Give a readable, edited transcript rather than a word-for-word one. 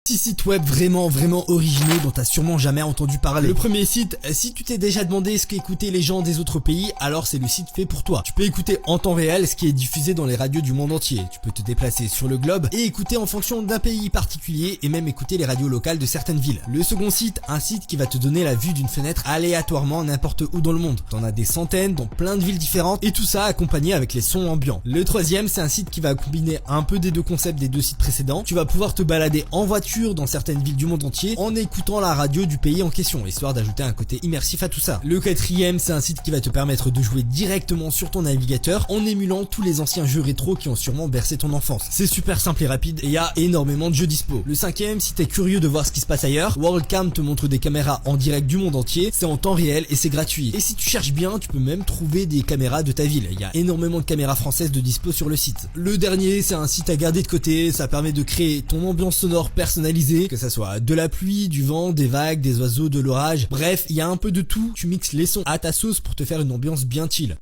6 sites web vraiment originaux dont t'as sûrement jamais entendu parler. Le premier site, si tu t'es déjà demandé ce qu'écoutaient les gens des autres pays, alors c'est le site fait pour toi. Tu peux écouter en temps réel ce qui est diffusé dans les radios du monde entier. Tu peux te déplacer sur le globe et écouter en fonction d'un pays particulier et même écouter les radios locales de certaines villes. Le second site, un site qui va te donner la vue d'une fenêtre aléatoirement n'importe où dans le monde. T'en as des centaines dans plein de villes différentes et tout ça accompagné avec les sons ambiants. Le troisième, c'est un site qui va combiner un peu des deux concepts des deux sites précédents. Tu vas pouvoir te balader en voiture dans certaines villes du monde entier en écoutant la radio du pays en question, histoire d'ajouter un côté immersif à tout ça. Le quatrième, c'est un site qui va te permettre de jouer directement sur ton navigateur en émulant tous les anciens jeux rétro qui ont sûrement bercé ton enfance. C'est super simple et rapide et il y a énormément de jeux dispo. Le cinquième, si t'es curieux de voir ce qui se passe ailleurs, Worldcam te montre des caméras en direct du monde entier, c'est en temps réel et c'est gratuit. Et si tu cherches bien, tu peux même trouver des caméras de ta ville. Il y a énormément de caméras françaises de dispo sur le site. Le dernier, c'est un site à garder de côté, ça permet de créer ton ambiance sonore personnalisée, que ça soit de la pluie, du vent, des vagues, des oiseaux, de l'orage. Bref, il y a un peu de tout. Tu mixes les sons à ta sauce pour te faire une ambiance bien chill.